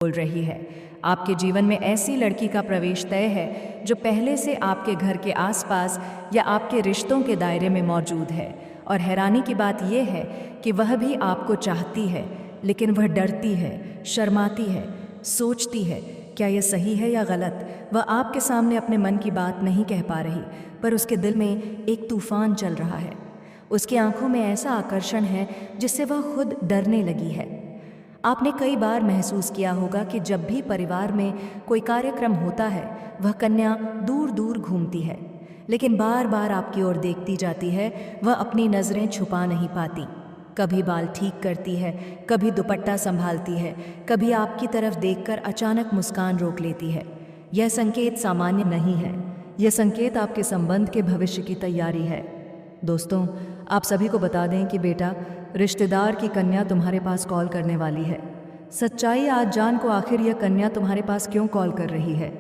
बोल रही है। आपके जीवन में ऐसी लड़की का प्रवेश तय है जो पहले से आपके घर के आसपास या आपके रिश्तों के दायरे में मौजूद है। और हैरानी की बात यह है कि वह भी आपको चाहती है, लेकिन वह डरती है, शर्माती है, सोचती है क्या यह सही है या गलत। वह आपके सामने अपने मन की बात नहीं कह पा रही, पर उसके दिल में एक तूफान चल रहा है। उसकी आंखों में ऐसा आकर्षण है जिससे वह खुद डरने लगी है। आपने कई बार महसूस किया होगा कि जब भी परिवार में कोई कार्यक्रम होता है, वह कन्या दूर दूर घूमती है, लेकिन बार बार आपकी ओर देखती जाती है। वह अपनी नज़रें छुपा नहीं पाती। कभी बाल ठीक करती है, कभी दुपट्टा संभालती है, कभी आपकी तरफ देखकर अचानक मुस्कान रोक लेती है। यह संकेत सामान्य नहीं है, यह संकेत आपके संबंध के भविष्य की तैयारी है। दोस्तों, आप सभी को बता दें कि बेटा, रिश्तेदार की कन्या तुम्हारे पास कॉल करने वाली है। सच्चाई आज जान को आखिर यह कन्या तुम्हारे पास क्यों कॉल कर रही है।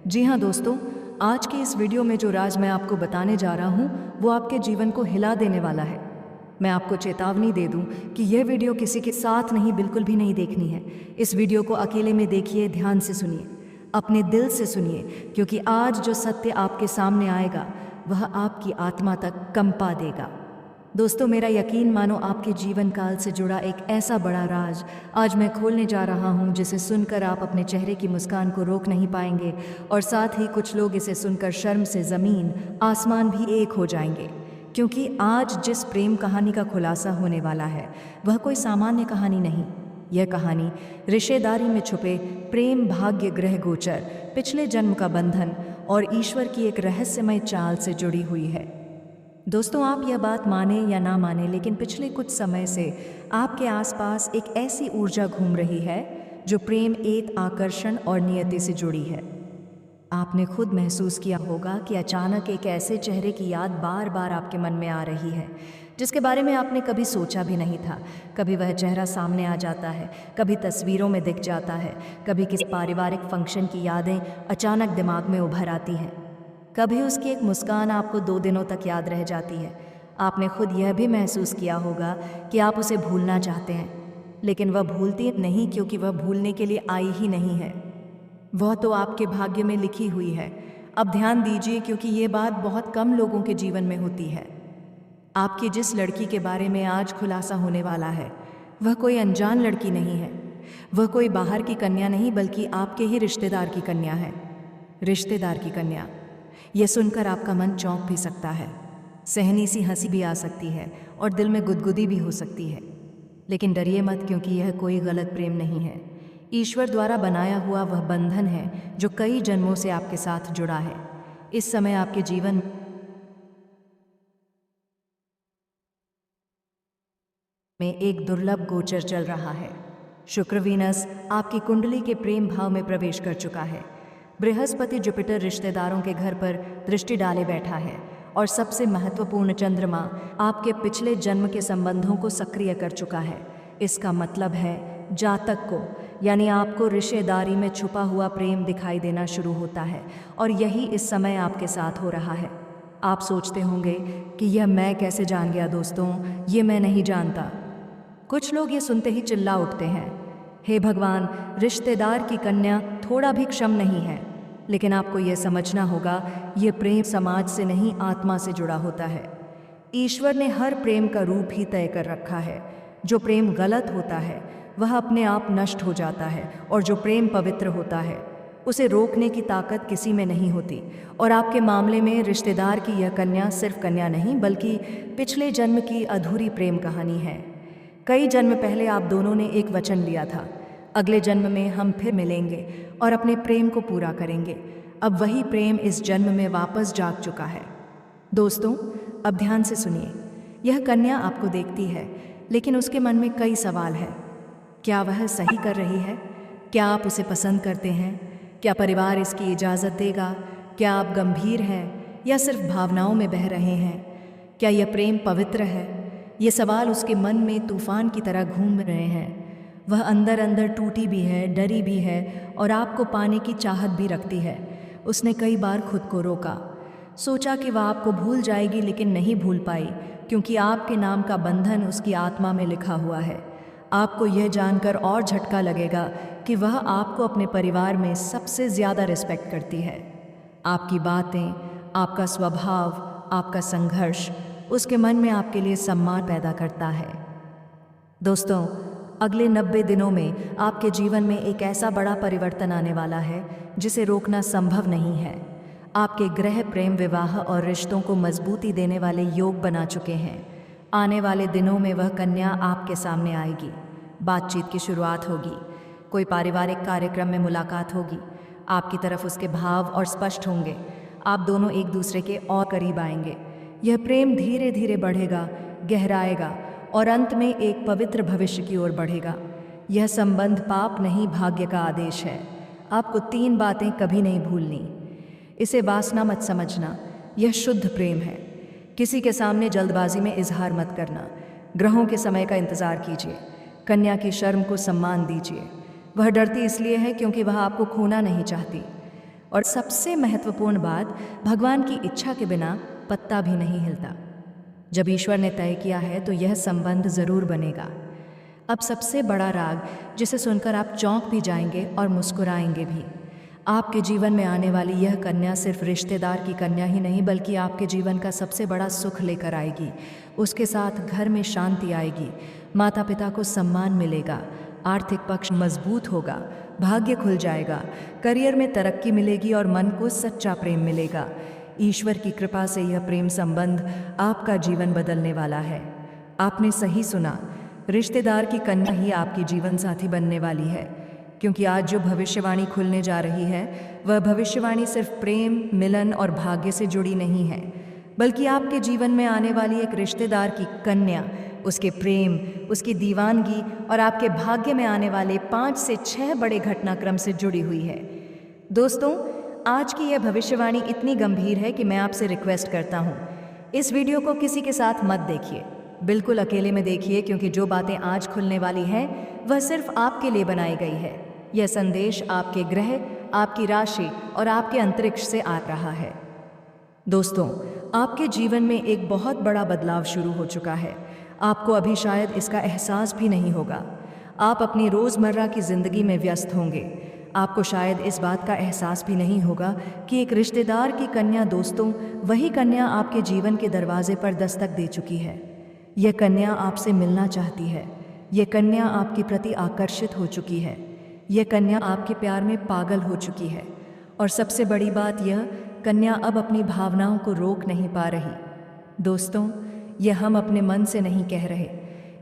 जी हाँ दोस्तों, आज की इस वीडियो में जो राज मैं आपको बताने जा रहा हूँ वो आपके जीवन को हिला देने वाला है। मैं आपको चेतावनी दे दूं कि यह वीडियो किसी के साथ नहीं, बिल्कुल भी नहीं देखनी है। इस वीडियो को अकेले में देखिए, ध्यान से सुनिए, अपने दिल से सुनिए, क्योंकि आज जो सत्य आपके सामने आएगा वह आपकी आत्मा तक कंपा देगा। दोस्तों, मेरा यकीन मानो आपके जीवन काल से जुड़ा एक ऐसा बड़ा राज आज मैं खोलने जा रहा हूं, जिसे सुनकर आप अपने चेहरे की मुस्कान को रोक नहीं पाएंगे, और साथ ही कुछ लोग इसे सुनकर शर्म से ज़मीन आसमान भी एक हो जाएंगे। क्योंकि आज जिस प्रेम कहानी का खुलासा होने वाला है वह कोई सामान्य कहानी नहीं। यह कहानी रिश्तेदारी में छुपे प्रेम, भाग्य, ग्रह गोचर, पिछले जन्म का बंधन और ईश्वर की एक रहस्यमय चाल से जुड़ी हुई है। दोस्तों, आप यह बात माने या ना माने, लेकिन पिछले कुछ समय से आपके आसपास एक ऐसी ऊर्जा घूम रही है जो प्रेम, एक आकर्षण और नियति से जुड़ी है। आपने खुद महसूस किया होगा कि अचानक एक ऐसे चेहरे की याद बार बार आपके मन में आ रही है जिसके बारे में आपने कभी सोचा भी नहीं था। कभी वह चेहरा सामने आ जाता है, कभी तस्वीरों में दिख जाता है, कभी किसी पारिवारिक फंक्शन की यादें अचानक दिमाग में उभर आती हैं, कभी उसकी एक मुस्कान आपको 2 दिनों तक याद रह जाती है। आपने खुद यह भी महसूस किया होगा कि आप उसे भूलना चाहते हैं, लेकिन वह भूलती नहीं, क्योंकि वह भूलने के लिए आई ही नहीं है। वह तो आपके भाग्य में लिखी हुई है। अब ध्यान दीजिए, क्योंकि ये बात बहुत कम लोगों के जीवन में होती है। आपकी जिस लड़की के बारे में आज खुलासा होने वाला है वह कोई अनजान लड़की नहीं है। वह कोई बाहर की कन्या नहीं, बल्कि आपके ही रिश्तेदार की कन्या है। रिश्तेदार की कन्या, यह सुनकर आपका मन चौंक भी सकता है, सहनी सी हंसी भी आ सकती है और दिल में गुदगुदी भी हो सकती है। लेकिन डरिए मत, क्योंकि यह कोई गलत प्रेम नहीं है। ईश्वर द्वारा बनाया हुआ वह बंधन है जो कई जन्मों से आपके साथ जुड़ा है। इस समय आपके जीवन में एक दुर्लभ गोचर चल रहा है। शुक्र वीनस आपकी कुंडली के प्रेम भाव में प्रवेश कर चुका है। बृहस्पति जुपिटर रिश्तेदारों के घर पर दृष्टि डाले बैठा है, और सबसे महत्वपूर्ण चंद्रमा आपके पिछले जन्म के संबंधों को सक्रिय कर चुका है। इसका मतलब है जातक को, यानी आपको रिश्तेदारी में छुपा हुआ प्रेम दिखाई देना शुरू होता है, और यही इस समय आपके साथ हो रहा है। आप सोचते होंगे कि यह मैं कैसे जान गया। दोस्तों, ये मैं नहीं जानता। कुछ लोग ये सुनते ही चिल्ला उठते हैं, हे भगवान, रिश्तेदार की कन्या थोड़ा भी क्षम नहीं है। लेकिन आपको यह समझना होगा, ये प्रेम समाज से नहीं, आत्मा से जुड़ा होता है। ईश्वर ने हर प्रेम का रूप ही तय कर रखा है। जो प्रेम गलत होता है वह अपने आप नष्ट हो जाता है, और जो प्रेम पवित्र होता है उसे रोकने की ताकत किसी में नहीं होती। और आपके मामले में रिश्तेदार की यह कन्या सिर्फ कन्या नहीं, बल्कि पिछले जन्म की अधूरी प्रेम कहानी है। कई जन्म पहले आप दोनों ने एक वचन लिया था, अगले जन्म में हम फिर मिलेंगे और अपने प्रेम को पूरा करेंगे। अब वही प्रेम इस जन्म में वापस जाग चुका है। दोस्तों, अब ध्यान से सुनिए। यह कन्या आपको देखती है, लेकिन उसके मन में कई सवाल हैं। क्या वह सही कर रही है? क्या आप उसे पसंद करते हैं? क्या परिवार इसकी इजाज़त देगा? क्या आप गंभीर हैं या सिर्फ भावनाओं में बह रहे हैं? क्या यह प्रेम पवित्र है? ये सवाल उसके मन में तूफान की तरह घूम रहे हैं। वह अंदर अंदर टूटी भी है, डरी भी है, और आपको पाने की चाहत भी रखती है। उसने कई बार खुद को रोका, सोचा कि वह आपको भूल जाएगी, लेकिन नहीं भूल पाई, क्योंकि आपके नाम का बंधन उसकी आत्मा में लिखा हुआ है। आपको यह जानकर और झटका लगेगा कि वह आपको अपने परिवार में सबसे ज़्यादा रिस्पेक्ट करती है। आपकी बातें, आपका स्वभाव, आपका संघर्ष उसके मन में आपके लिए सम्मान पैदा करता है। दोस्तों, अगले 90 दिनों में आपके जीवन में एक ऐसा बड़ा परिवर्तन आने वाला है जिसे रोकना संभव नहीं है। आपके ग्रह प्रेम, विवाह और रिश्तों को मजबूती देने वाले योग बना चुके हैं। आने वाले दिनों में वह कन्या आपके सामने आएगी, बातचीत की शुरुआत होगी, कोई पारिवारिक कार्यक्रम में मुलाकात होगी, आपकी तरफ उसके भाव और स्पष्ट होंगे, आप दोनों एक दूसरे के और करीब आएंगे। यह प्रेम धीरे धीरे बढ़ेगा, गहराएगा और अंत में एक पवित्र भविष्य की ओर बढ़ेगा। यह संबंध पाप नहीं, भाग्य का आदेश है। आपको 3 बातें कभी नहीं भूलनी। इसे वासना मत समझना, यह शुद्ध प्रेम है। किसी के सामने जल्दबाजी में इजहार मत करना। ग्रहों के समय का इंतज़ार कीजिए। कन्या की शर्म को सम्मान दीजिए। वह डरती इसलिए है क्योंकि वह आपको खोना नहीं चाहती। और सबसे महत्वपूर्ण बात, भगवान की इच्छा के बिना पत्ता भी नहीं हिलता। जब ईश्वर ने तय किया है तो यह संबंध ज़रूर बनेगा। अब सबसे बड़ा राग जिसे सुनकर आप चौंक भी जाएंगे और मुस्कुराएंगे भी। आपके जीवन में आने वाली यह कन्या सिर्फ रिश्तेदार की कन्या ही नहीं बल्कि आपके जीवन का सबसे बड़ा सुख लेकर आएगी। उसके साथ घर में शांति आएगी, माता पिता को सम्मान मिलेगा, आर्थिक पक्ष मजबूत होगा, भाग्य खुल जाएगा, करियर में तरक्की मिलेगी और मन को सच्चा प्रेम मिलेगा। ईश्वर की कृपा से यह प्रेम संबंध आपका जीवन बदलने वाला है। आपने सही सुना, रिश्तेदार की कन्या ही आपकी जीवन साथी बनने वाली है। क्योंकि आज जो भविष्यवाणी खुलने जा रही है वह भविष्यवाणी सिर्फ प्रेम, मिलन और भाग्य से जुड़ी नहीं है, बल्कि आपके जीवन में आने वाली एक रिश्तेदार की कन्या, उसके प्रेम, उसकी दीवानगी और आपके भाग्य में आने वाले 5 से 6 बड़े घटनाक्रम से जुड़ी हुई है। दोस्तों, आज की यह भविष्यवाणी इतनी गंभीर है कि मैं आपसे रिक्वेस्ट करता हूँ, इस वीडियो को किसी के साथ मत देखिए, बिल्कुल अकेले में देखिए, क्योंकि जो बातें आज खुलने वाली हैं वह सिर्फ आपके लिए बनाई गई है। यह संदेश आपके ग्रह, आपकी राशि और आपके अंतरिक्ष से आ रहा है। दोस्तों, आपके जीवन में एक बहुत बड़ा बदलाव शुरू हो चुका है। आपको अभी शायद इसका एहसास भी नहीं होगा। आप अपनी रोज़मर्रा की ज़िंदगी में व्यस्त होंगे। आपको शायद इस बात का एहसास भी नहीं होगा कि एक रिश्तेदार की कन्या, दोस्तों, वही कन्या आपके जीवन के दरवाजे पर दस्तक दे चुकी है। यह कन्या आपसे मिलना चाहती है। यह कन्या आपके प्रति आकर्षित हो चुकी है। यह कन्या आपके प्यार में पागल हो चुकी है। और सबसे बड़ी बात, यह कन्या अब अपनी भावनाओं को रोक नहीं पा रही। दोस्तों, यह हम अपने मन से नहीं कह रहे,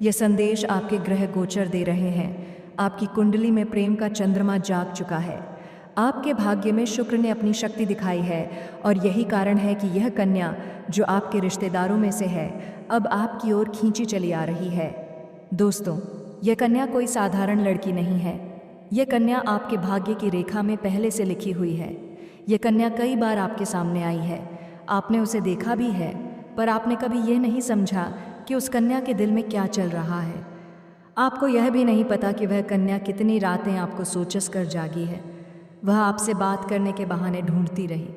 यह संदेश आपके ग्रह गोचर दे रहे हैं। आपकी कुंडली में प्रेम का चंद्रमा जाग चुका है। आपके भाग्य में शुक्र ने अपनी शक्ति दिखाई है और यही कारण है कि यह कन्या जो आपके रिश्तेदारों में से है अब आपकी ओर खींची चली आ रही है। दोस्तों, यह कन्या कोई साधारण लड़की नहीं है। यह कन्या आपके भाग्य की रेखा में पहले से लिखी हुई है। यह कन्या कई बार आपके सामने आई है, आपने उसे देखा भी है, पर आपने कभी यह नहीं समझा कि उस कन्या के दिल में क्या चल रहा है। आपको यह भी नहीं पता कि वह कन्या कितनी रातें आपको सोचस कर जागी है। वह आपसे बात करने के बहाने ढूंढती रही।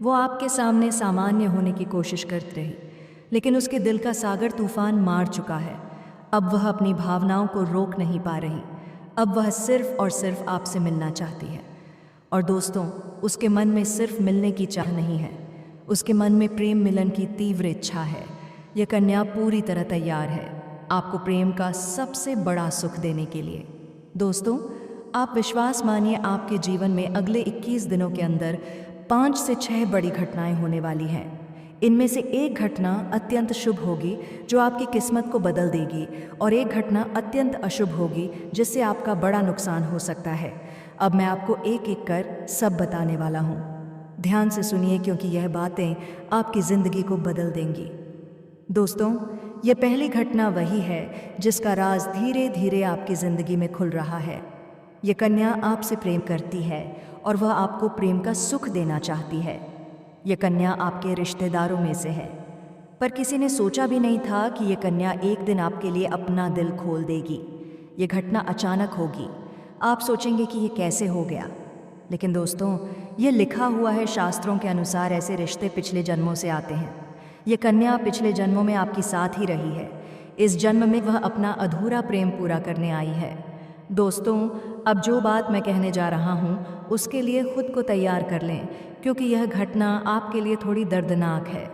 वो आपके सामने सामान्य होने की कोशिश करती रही, लेकिन उसके दिल का सागर तूफान मार चुका है। अब वह अपनी भावनाओं को रोक नहीं पा रही। अब वह सिर्फ और सिर्फ आपसे मिलना चाहती है। और दोस्तों, उसके मन में सिर्फ मिलने की चाह नहीं है, उसके मन में प्रेम मिलन की तीव्र इच्छा है। यह कन्या पूरी तरह तैयार है आपको प्रेम का सबसे बड़ा सुख देने के लिए। दोस्तों, आप विश्वास मानिए, आपके जीवन में अगले 21 दिनों के अंदर 5 से 6 बड़ी घटनाएं होने वाली हैं। इनमें से एक घटना अत्यंत शुभ होगी जो आपकी किस्मत को बदल देगी, और एक घटना अत्यंत अशुभ होगी जिससे आपका बड़ा नुकसान हो सकता है। अब मैं आपको एक एक कर सब बताने वाला हूँ। ध्यान से सुनिए, क्योंकि यह बातें आपकी ज़िंदगी को बदल देंगी। दोस्तों, यह पहली घटना वही है जिसका राज धीरे धीरे आपकी ज़िंदगी में खुल रहा है। यह कन्या आपसे प्रेम करती है और वह आपको प्रेम का सुख देना चाहती है। यह कन्या आपके रिश्तेदारों में से है, पर किसी ने सोचा भी नहीं था कि यह कन्या एक दिन आपके लिए अपना दिल खोल देगी। यह घटना अचानक होगी। आप सोचेंगे कि यह कैसे हो गया, लेकिन दोस्तों, यह लिखा हुआ है शास्त्रों के अनुसार। ऐसे रिश्ते पिछले जन्मों से आते हैं। ये कन्या पिछले जन्मों में आपकी साथ ही रही है। इस जन्म में वह अपना अधूरा प्रेम पूरा करने आई है। दोस्तों, अब जो बात मैं कहने जा रहा हूँ उसके लिए खुद को तैयार कर लें, क्योंकि यह घटना आपके लिए थोड़ी दर्दनाक है।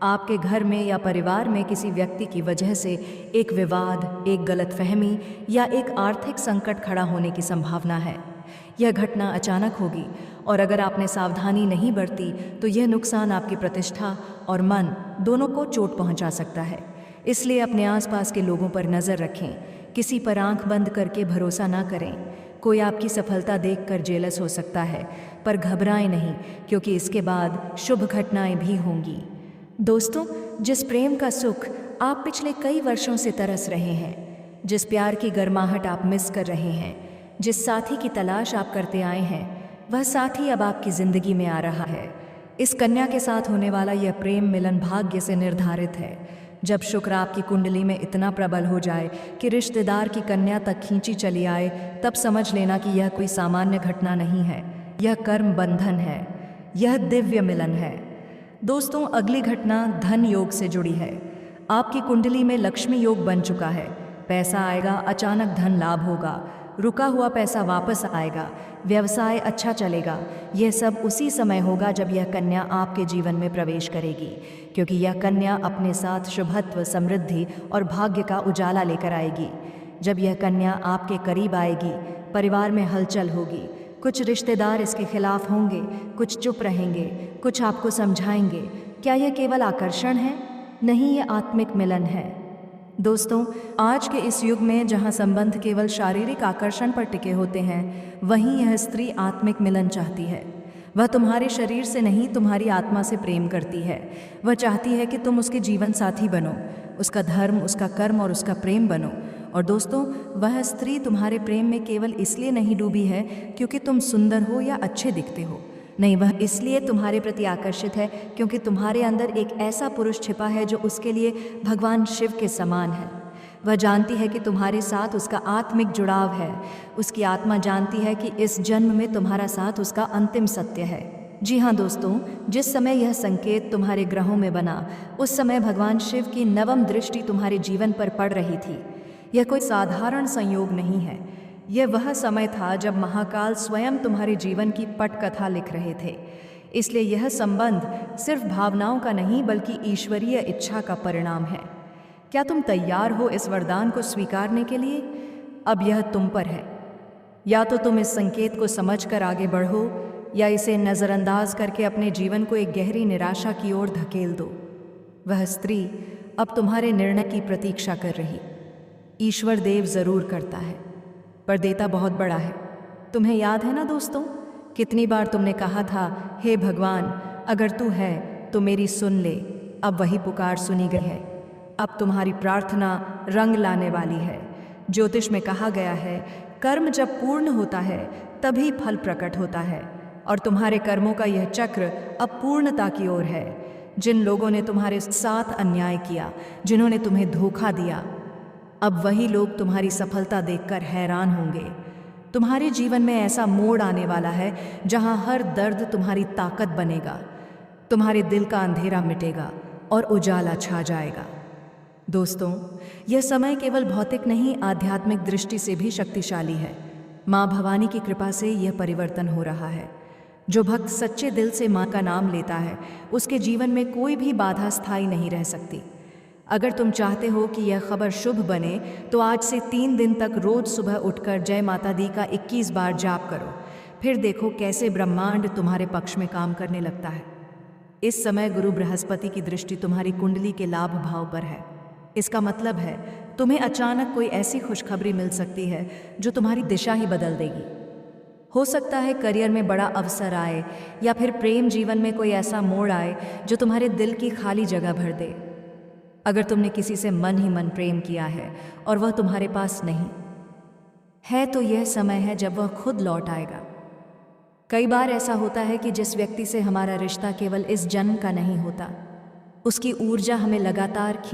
आपके घर में या परिवार में किसी व्यक्ति की वजह से एक विवाद, एक गलतफहमी या एक आर्थिक संकट खड़ा होने की संभावना है। यह घटना अचानक होगी और अगर आपने सावधानी नहीं बरती तो यह नुकसान आपकी प्रतिष्ठा और मन दोनों को चोट पहुंचा सकता है। इसलिए अपने आसपास के लोगों पर नज़र रखें, किसी पर आंख बंद करके भरोसा ना करें। कोई आपकी सफलता देखकर जेलस हो सकता है, पर घबराएं नहीं, क्योंकि इसके बाद शुभ घटनाएं भी होंगी। दोस्तों, जिस प्रेम का सुख आप पिछले कई वर्षों से तरस रहे हैं, जिस प्यार की गर्माहट आप मिस कर रहे हैं, जिस साथी की तलाश आप करते आए हैं, वह साथी अब आपकी ज़िंदगी में आ रहा है। इस कन्या के साथ होने वाला यह प्रेम मिलन भाग्य से निर्धारित है। जब शुक्र आपकी कुंडली में इतना प्रबल हो जाए कि रिश्तेदार की कन्या तक खींची चली आए, तब समझ लेना कि यह कोई सामान्य घटना नहीं है, यह कर्म बंधन है, यह दिव्य मिलन है। दोस्तों, अगली घटना धन योग से जुड़ी है। आपकी कुंडली में लक्ष्मी योग बन चुका है। पैसा आएगा, अचानक धन लाभ होगा, रुका हुआ पैसा वापस आएगा, व्यवसाय अच्छा चलेगा। यह सब उसी समय होगा जब यह कन्या आपके जीवन में प्रवेश करेगी, क्योंकि यह कन्या अपने साथ शुभत्व, समृद्धि और भाग्य का उजाला लेकर आएगी। जब यह कन्या आपके करीब आएगी, परिवार में हलचल होगी। कुछ रिश्तेदार इसके खिलाफ होंगे, कुछ चुप रहेंगे, कुछ आपको समझाएंगे। क्या यह केवल आकर्षण है? नहीं, यह आत्मिक मिलन है। दोस्तों, आज के इस युग में जहां संबंध केवल शारीरिक आकर्षण पर टिके होते हैं, वहीं यह स्त्री आत्मिक मिलन चाहती है। वह तुम्हारे शरीर से नहीं, तुम्हारी आत्मा से प्रेम करती है। वह चाहती है कि तुम उसके जीवन साथी बनो, उसका धर्म, उसका कर्म और उसका प्रेम बनो। और दोस्तों, वह स्त्री तुम्हारे प्रेम में केवल इसलिए नहीं डूबी है क्योंकि तुम सुंदर हो या अच्छे दिखते हो। नहीं, वह इसलिए तुम्हारे प्रति आकर्षित है क्योंकि तुम्हारे अंदर एक ऐसा पुरुष छिपा है जो उसके लिए भगवान शिव के समान है। वह जानती है कि तुम्हारे साथ उसका आत्मिक जुड़ाव है। उसकी आत्मा जानती है कि इस जन्म में तुम्हारा साथ उसका अंतिम सत्य है। जी हाँ दोस्तों, जिस समय यह संकेत तुम्हारे ग्रहों में बना, उस समय भगवान शिव की नवम दृष्टि तुम्हारे जीवन पर पड़ रही थी। यह कोई साधारण संयोग नहीं है। यह वह समय था जब महाकाल स्वयं तुम्हारे जीवन की पटकथा लिख रहे थे। इसलिए यह संबंध सिर्फ भावनाओं का नहीं, बल्कि ईश्वरीय इच्छा का परिणाम है। क्या तुम तैयार हो इस वरदान को स्वीकारने के लिए? अब यह तुम पर है। या तो तुम इस संकेत को समझकर आगे बढ़ो, या इसे नज़रअंदाज करके अपने जीवन को एक गहरी निराशा की ओर धकेल दो। वह स्त्री अब तुम्हारे निर्णय की प्रतीक्षा कर रही। ईश्वर देव जरूर करता है, पर देता बहुत बड़ा है। तुम्हें याद है ना दोस्तों, कितनी बार तुमने कहा था, हे भगवान, अगर तू है तो मेरी सुन ले। अब वही पुकार सुनी गई है। अब तुम्हारी प्रार्थना रंग लाने वाली है। ज्योतिष में कहा गया है, कर्म जब पूर्ण होता है तभी फल प्रकट होता है, और तुम्हारे कर्मों का यह चक्र अब पूर्णता की ओर है। जिन लोगों ने तुम्हारे साथ अन्याय किया, जिन्होंने तुम्हें धोखा दिया, अब वही लोग तुम्हारी सफलता देखकर हैरान होंगे। तुम्हारे जीवन में ऐसा मोड़ आने वाला है जहां हर दर्द तुम्हारी ताकत बनेगा। तुम्हारे दिल का अंधेरा मिटेगा और उजाला छा जाएगा। दोस्तों, यह समय केवल भौतिक नहीं, आध्यात्मिक दृष्टि से भी शक्तिशाली है। माँ भवानी की कृपा से यह परिवर्तन हो रहा है। जो भक्त सच्चे दिल से माँ का नाम लेता है, उसके जीवन में कोई भी बाधा स्थायी नहीं रह सकती। अगर तुम चाहते हो कि यह खबर शुभ बने, तो आज से 3 दिन तक रोज सुबह उठकर जय माता दी का 21 बार जाप करो। फिर देखो कैसे ब्रह्मांड तुम्हारे पक्ष में काम करने लगता है। इस समय गुरु बृहस्पति की दृष्टि तुम्हारी कुंडली के लाभ भाव पर है। इसका मतलब है तुम्हें अचानक कोई ऐसी खुशखबरी मिल सकती है जो तुम्हारी दिशा ही बदल देगी। हो सकता है करियर में बड़ा अवसर आए, या फिर प्रेम जीवन में कोई ऐसा मोड़ आए जो तुम्हारे दिल की खाली जगह भर दे। अगर तुमने किसी से मन ही मन प्रेम किया है और वह तुम्हारे पास नहीं है, तो यह समय है जब वह खुद लौट आएगा। कई बार ऐसा होता है कि जिस व्यक्ति से हमारा रिश्ता केवल इस जन्म का नहीं होता, उसकी ऊर्जा हमें लगातार खींच